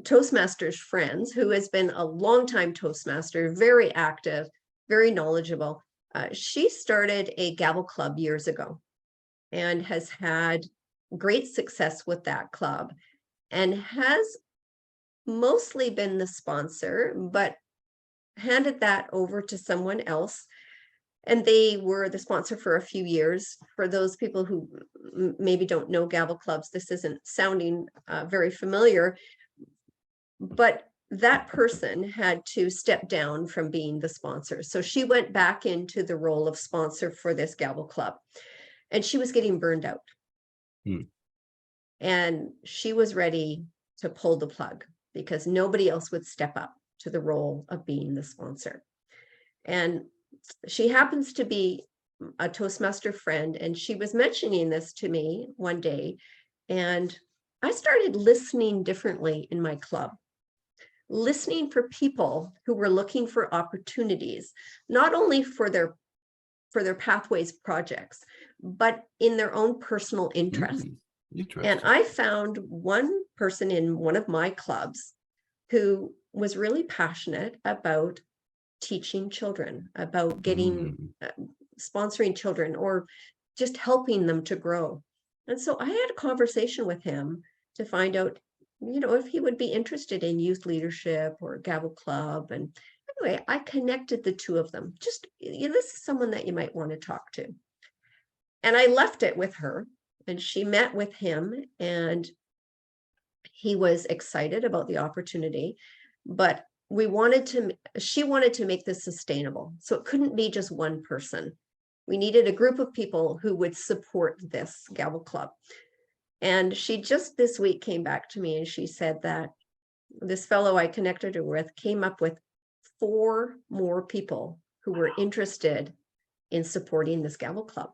Toastmasters friends, who has been a longtime Toastmaster, very active, very knowledgeable, she started a Gavel Club years ago and has had great success with that club and has mostly been the sponsor, but handed that over to someone else. And they were the sponsor for a few years. For those people who maybe don't know Gavel Clubs, this isn't sounding very familiar, but that person had to step down from being the sponsor. So she went back into the role of sponsor for this Gavel Club, and she was getting burned out. And she was ready to pull the plug because nobody else would step up to the role of being the sponsor. And she happens to be a Toastmaster friend, and she was mentioning this to me one day, and I started listening differently in my club, listening for people who were looking for opportunities, not only for their pathways projects, but in their own personal interest. And I found one person in one of my clubs who was really passionate about teaching children, about getting sponsoring children or just helping them to grow. And so I had a conversation with him to find out, if he would be interested in youth leadership or Gavel Club. And anyway, I connected the two of them. Just, this is someone that you might want to talk to. And I left it with her, and she met with him, and he was excited about the opportunity, but she wanted to make this sustainable. So it couldn't be just one person. We needed a group of people who would support this Gavel Club. And she just this week came back to me and she said that this fellow I connected her with came up with 4 more people who were interested in supporting this Gavel Club.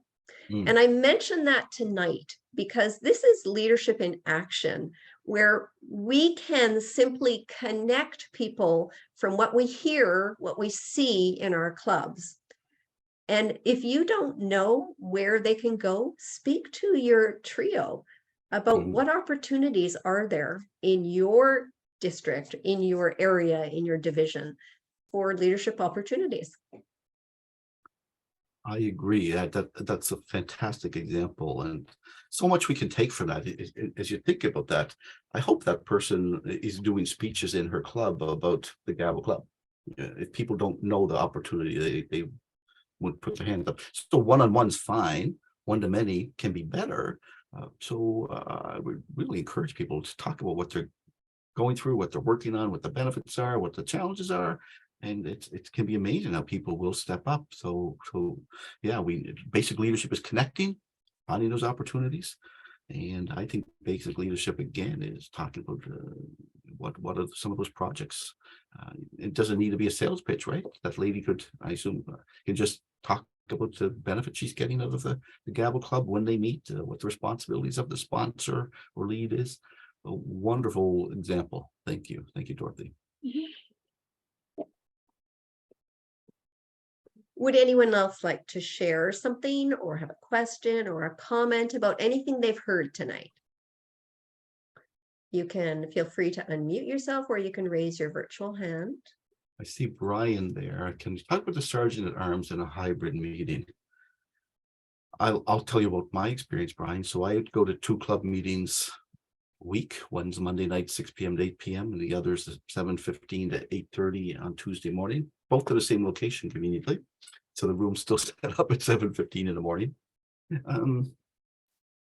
And I mentioned that tonight because this is leadership in action, where we can simply connect people from what we hear, what we see in our clubs. And if you don't know where they can go, speak to your trio about what opportunities are there in your district, in your area, in your division for leadership opportunities. I agree. That's a fantastic example, and so much we can take from that. As you think about that, I hope that person is doing speeches in her club about the Gavel Club. If people don't know the opportunity, they would put their hand up. So one-on-one's fine. One-to-many can be better. I would really encourage people to talk about what they're going through, what they're working on, what the benefits are, what the challenges are. And it can be amazing how people will step up. So yeah, basic leadership is connecting, finding those opportunities. And I think basic leadership again is talking about what are some of those projects. It doesn't need to be a sales pitch, right? That lady could, I assume, can just talk about the benefit she's getting out of the Gavel Club when they meet, what the responsibilities of the sponsor or lead is. A wonderful example. Thank you, Dorothy. Would anyone else like to share something or have a question or a comment about anything they've heard tonight? You can feel free to unmute yourself or you can raise your virtual hand. I see Brian there. Can you talk about the Sergeant at Arms in a hybrid meeting? I'll tell you about my experience, Brian. So I go to 2 club meetings a week. One's Monday night, 6 p.m. to 8 p.m. and the other's 7:15 to 8:30 on Tuesday morning, both at the same location conveniently. So the room's still set up at 7:15 in the morning.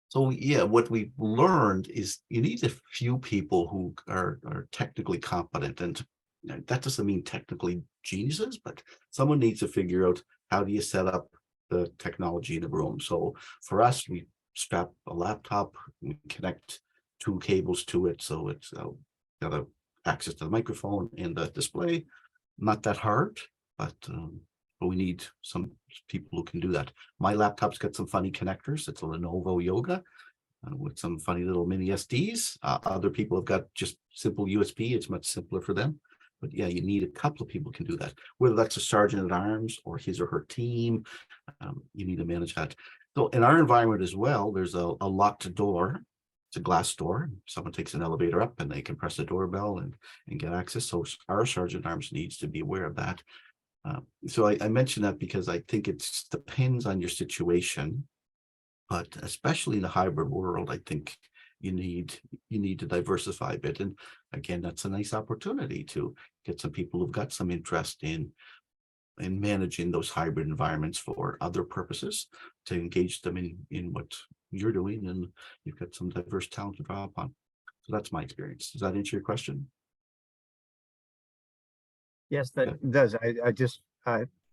So yeah, what we've learned is you need a few people who are technically competent, and that doesn't mean technically geniuses, but someone needs to figure out how do you set up the technology in the room. So for us, we strap a laptop, we connect 2 cables to it, so it's got access to the microphone and the display. Not that hard, but we need some people who can do that. My laptop's got some funny connectors. It's a Lenovo Yoga with some funny little mini SDs. Other people have got just simple USB. It's much simpler for them. But yeah, you need a couple of people who can do that. Whether that's a sergeant at arms or his or her team, you need to manage that. So in our environment as well, there's a locked door. It's a glass door. Someone takes an elevator up and they can press the doorbell and get access. So our sergeant at arms needs to be aware of that. So I mention that because I think it depends on your situation, but especially in the hybrid world, I think you need to diversify a bit. And again, that's a nice opportunity to get some people who've got some interest in managing those hybrid environments for other purposes, to engage them in what you're doing, and you've got some diverse talent to draw upon. So that's my experience. Does that answer your question? Yes, that does. I just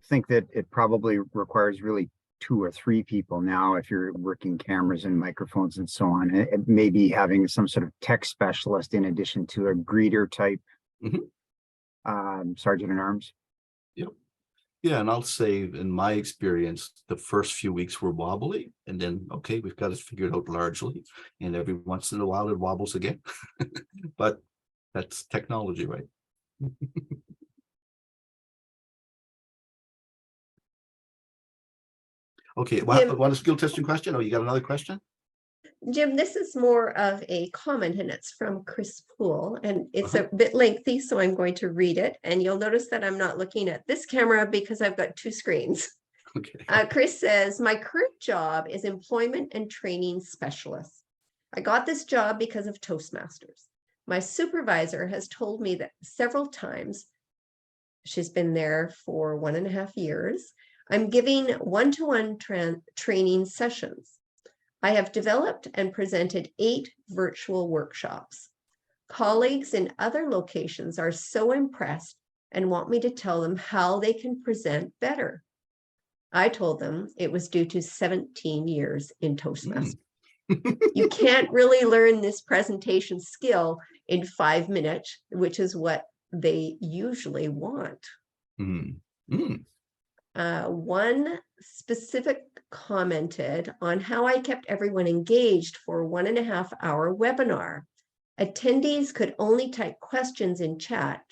think that it probably requires really 2 or 3 people now if you're working cameras and microphones and so on. And maybe having some sort of tech specialist in addition to a greeter type sergeant at arms. Yep. Yeah, and I'll say in my experience, the first few weeks were wobbly, and then okay, we've got it figured out largely, and every once in a while it wobbles again. But that's technology, right? Okay, want a skill testing question? Oh, you got another question? Jim, this is more of a comment and it's from Chris Poole and it's a bit lengthy, so I'm going to read it. And you'll notice that I'm not looking at this camera because I've got 2 screens. Okay. Chris says, my current job is employment and training specialist. I got this job because of Toastmasters. My supervisor has told me that several times. She's been there for 1.5 years. I'm giving one-to-one training sessions. I have developed and presented 8 virtual workshops. Colleagues in other locations are so impressed and want me to tell them how they can present better. I told them it was due to 17 years in Toastmasters. You can't really learn this presentation skill in 5 minutes, which is what they usually want. One specific commented on how I kept everyone engaged for a 1.5-hour webinar. Attendees could only type questions in chat,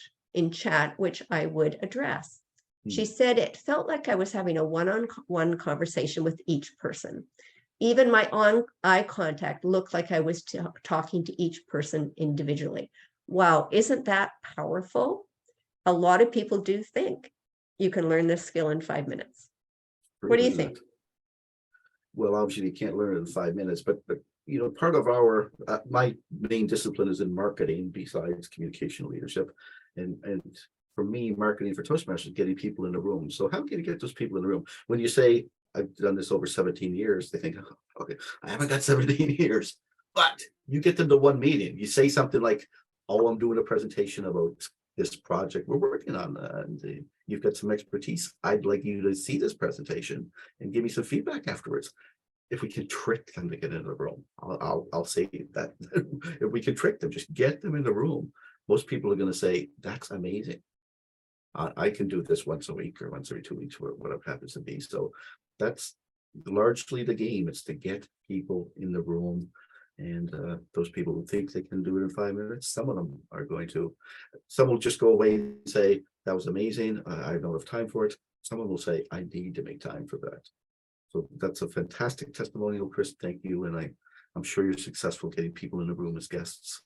which I would address. She said it felt like I was having a one-on-one conversation with each person. Even my eye contact looked like I was talking to each person individually. Wow, isn't that powerful? A lot of people do think you can learn this skill in 5 minutes. What do you think? Well, obviously you can't learn it in 5 minutes, but you know, part of our my main discipline is in marketing besides communication leadership, and for me, marketing for Toastmasters is getting people in the room. So how can you get those people in the room? When you say I've done this over 17 years, they think, oh, okay, I haven't got 17 years, but you get them to one meeting. You say something like, oh, I'm doing a presentation about this project we're working on, and you've got some expertise. I'd like you to see this presentation and give me some feedback afterwards. If we can trick them to get into the room, I'll say that. If we can trick them, just get them in the room. Most people are going to say, that's amazing. I can do this once a week or once every 2 weeks, whatever it happens to be. So that's largely the game. It's to get people in the room. And those people who think they can do it in 5 minutes, some of them are going to. Some will just go away and say, that was amazing. I don't have time for it. Someone will say, I need to make time for that. So that's a fantastic testimonial, Chris. Thank you. And I'm sure you're successful getting people in the room as guests.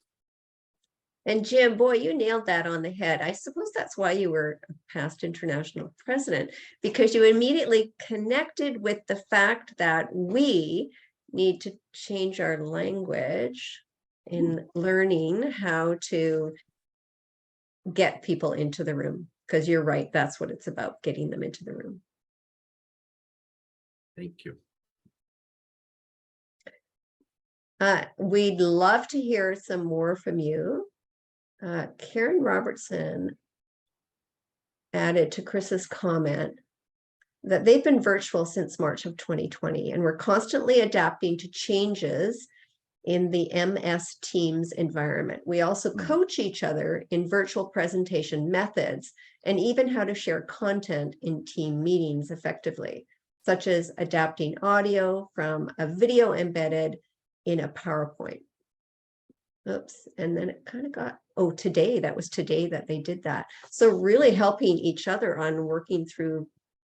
And Jim, boy, you nailed that on the head. I suppose that's why you were a past international president, because you immediately connected with the fact that we need to change our language in learning how to get people into the room. Because you're right, that's what it's about, getting them into the room. Thank you. We'd love to hear some more from you. Karen Robertson added to Chris's comment that they've been virtual since March of 2020, and we're constantly adapting to changes in the MS Teams environment. We also coach each other in virtual presentation methods and even how to share content in team meetings effectively, such as adapting audio from a video embedded in a PowerPoint. Oops, and then it kind of got, today, that was today that they did that. So really helping each other on working through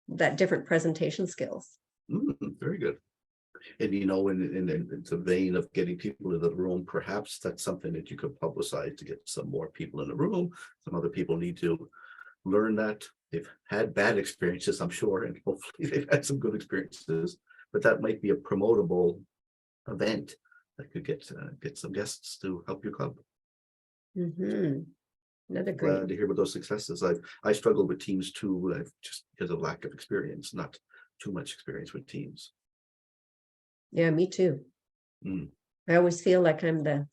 that different presentation skills. Very good. And in the vein of getting people in the room, perhaps that's something that you could publicize to get some more people in the room. Some other people need to learn that. They've had bad experiences, I'm sure, and hopefully they've had some good experiences, but that might be a promotable event that could get some guests to help your club. Another Glad great. to hear about those successes. I struggled with teams too, just because of lack of experience, not too much experience with teams. Yeah, me too. I always feel like I'm the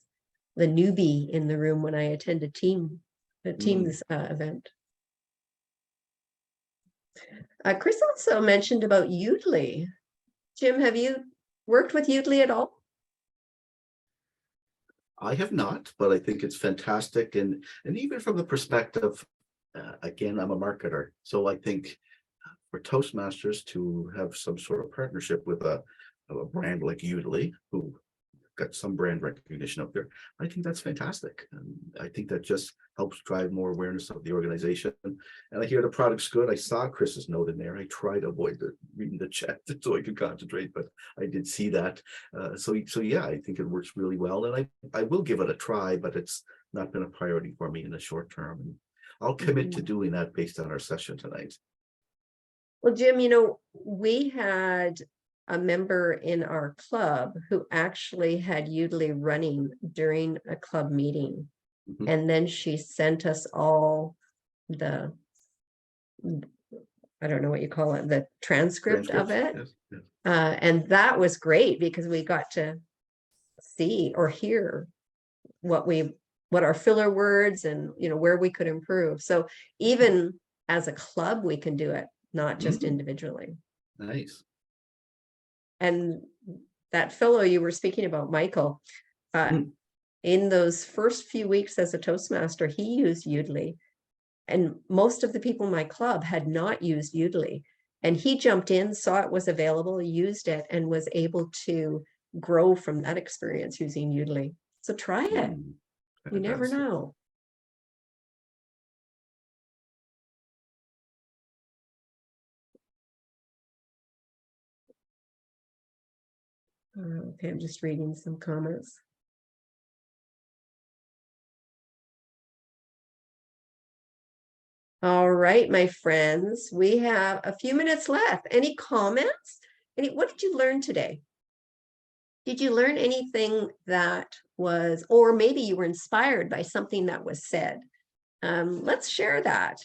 newbie in the room when I attend a teams event. Chris also mentioned about Udly. Jim, have you worked with Udly at all? I have not, but I think it's fantastic. And even from the perspective, again, I'm a marketer. So I think for Toastmasters to have some sort of partnership with a brand like Udly, who got some brand recognition up there, I think that's fantastic. And I think that just helps drive more awareness of the organization. And I hear the product's good. I saw Chris's note in there. I tried to avoid reading the chat so I could concentrate, but I did see that. So yeah, I think it works really well. And I will give it a try, but it's not been a priority for me in the short term. And I'll commit to doing that based on our session tonight. Well, Jim, we had a member in our club who actually had Udly running during a club meeting. And then she sent us all the, I don't know what you call it, the transcript of it. Yes. And that was great because we got to see or hear what our filler words and, where we could improve. So even as a club, we can do it, not just individually. Nice. And that fellow you were speaking about, Michael, in those first few weeks as a Toastmaster, he used Udly. And most of the people in my club had not used Udly. And he jumped in, saw it was available, used it, and was able to grow from that experience using Udly. So try it. You never know. Okay, I'm just reading some comments. All right, my friends, we have a few minutes left. Any comments? What did you learn today? Did you learn anything that was, or maybe you were inspired by something that was said? Let's share that.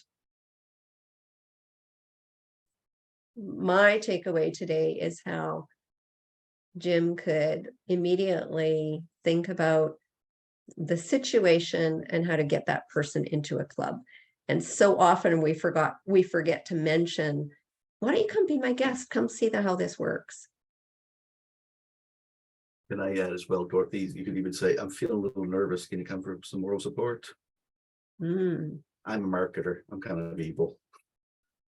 My takeaway today is how Jim could immediately think about the situation and how to get that person into a club. And so often we forget to mention, why don't you come be my guest? Come see how this works. Can I add as well, Dorothy? You could even say, I'm feeling a little nervous. Can you come for some moral support? I'm a marketer. I'm kind of evil.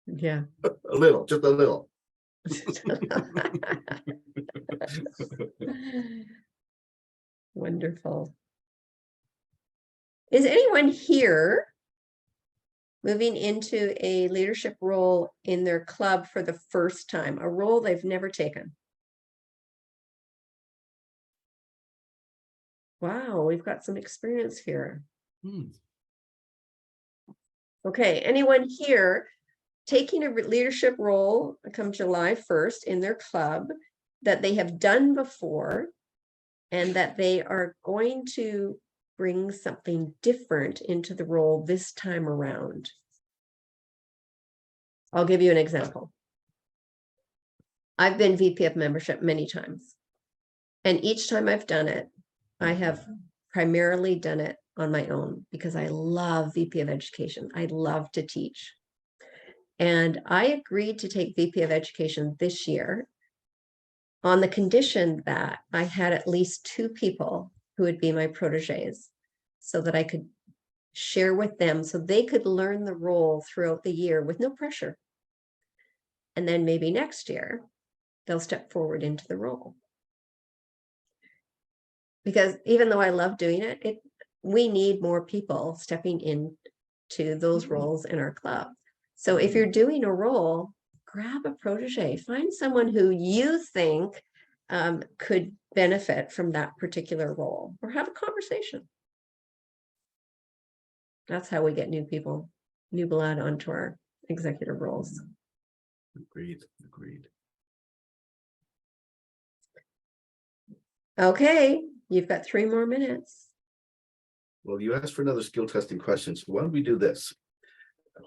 Yeah. A little, just a little. Wonderful. Is anyone here moving into a leadership role in their club for the first time, a role they've never taken? Wow, we've got some experience here. Okay, anyone here taking a leadership role come July 1st in their club that they have done before and that they are going to bring something different into the role this time around? I'll give you an example. I've been VP of membership many times, and each time I've done it, I have primarily done it on my own because I love VP of education. I love to teach. And I agreed to take VP of education this year on the condition that I had at least 2 people who would be my proteges so that I could share with them so they could learn the role throughout the year with no pressure. And then maybe next year, they'll step forward into the role. Because even though I love doing it, we need more people stepping into those roles in our club. So if you're doing a role, grab a protege, find someone who you think could benefit from that particular role, or have a conversation. That's how we get new people, new blood onto our executive roles. Agreed. Agreed. Okay, you've got 3 more minutes. Well, you asked for another skill testing question, so why don't we do this?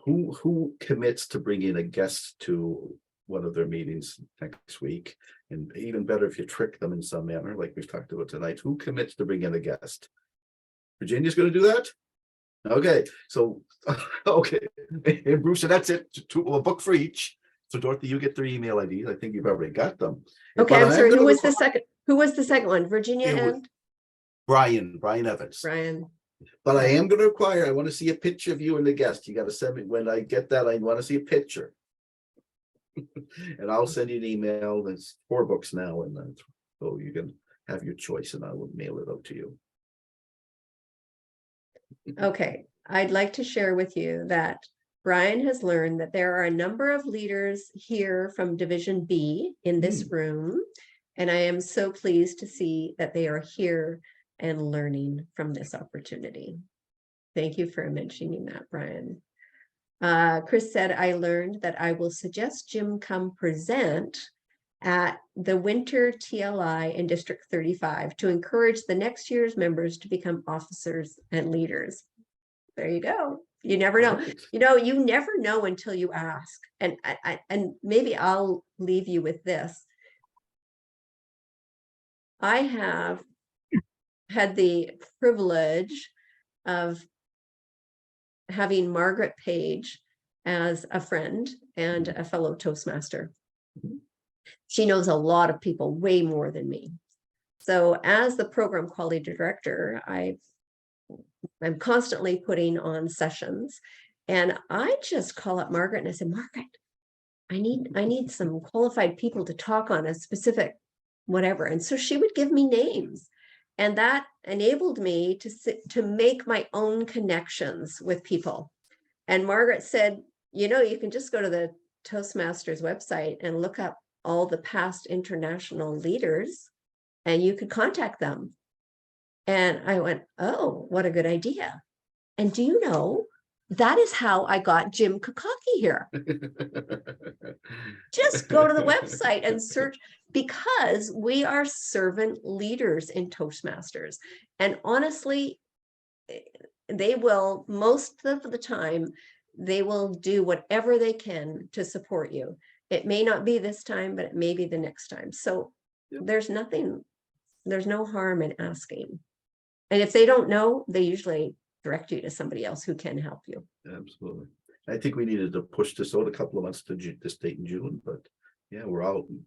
Who commits to bring in a guest to one of their meetings next week? And even better if you trick them in some manner, like we've talked about tonight. Who commits to bring in a guest? Virginia's going to do that? Okay, so okay, and Bruce, and that's it. A book for each. So Dorothy, you get their email IDs. I think you've already got them. Okay, But I'm sorry. Who gonna was the require- second? Who was the second one? Virginia It was- and Brian Evans. Brian. But I am going to require, I want to see a picture of you and the guest. You got to send me, when I get that, I want to see a picture. And I'll send you an email. There's 4 books now, and then so you can have your choice, and I will mail it out to you. Okay, I'd like to share with you that Brian has learned that there are a number of leaders here from Division B in this room, and I am so pleased to see that they are here and learning from this opportunity. Thank you for mentioning that, Brian. Chris said, I learned that I will suggest Jim come present at the winter TLI in District 35 to encourage the next year's members to become officers and leaders. There you go. You never know. You never know until you ask. And maybe I'll leave you with this. I have had the privilege of having Margaret Page as a friend and a fellow Toastmaster. She knows a lot of people, way more than me. So as the program quality director, I'm constantly putting on sessions, and I just call up Margaret and I said, Margaret, I need some qualified people to talk on a specific whatever. And so she would give me names, and that enabled me to make my own connections with people. And Margaret said, you can just go to the Toastmasters website and look up all the past international leaders, and you could contact them. And I went, oh, what a good idea. And do you know, that is how I got Jim Kakaki here. Just go to the website and search, because we are servant leaders in Toastmasters. And honestly, they will, most of the time, they will do whatever they can to support you. It may not be this time, but it may be the next time. So there's no harm in asking. And if they don't know, they usually direct you to somebody else who can help you. Absolutely. I think we needed to push this out a couple of months to this date in June, but yeah,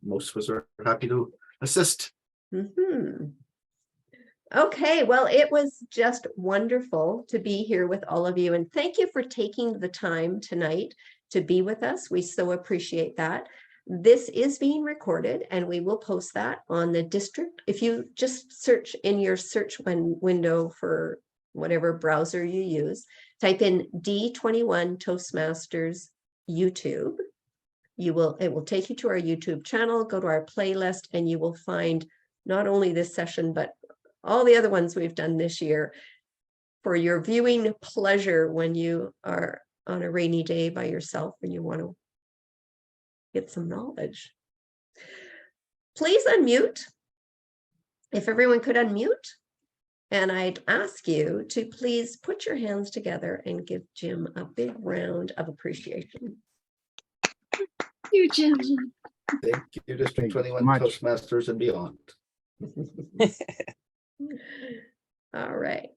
most of us are happy to assist. Okay, well, it was just wonderful to be here with all of you. And thank you for taking the time tonight to be with us. We so appreciate that. This is being recorded and we will post that on the district. If you just search in your search window for whatever browser you use, type in D21 Toastmasters YouTube. It will take you to our YouTube channel, go to our playlist, and you will find not only this session, but all the other ones we've done this year for your viewing pleasure when you are on a rainy day by yourself and you want to get some knowledge. Please unmute. If everyone could unmute. And I'd ask you to please put your hands together and give Jim a big round of appreciation. You, Jim. Thank you, District Thank you so 21 much. Toastmasters and beyond. All right.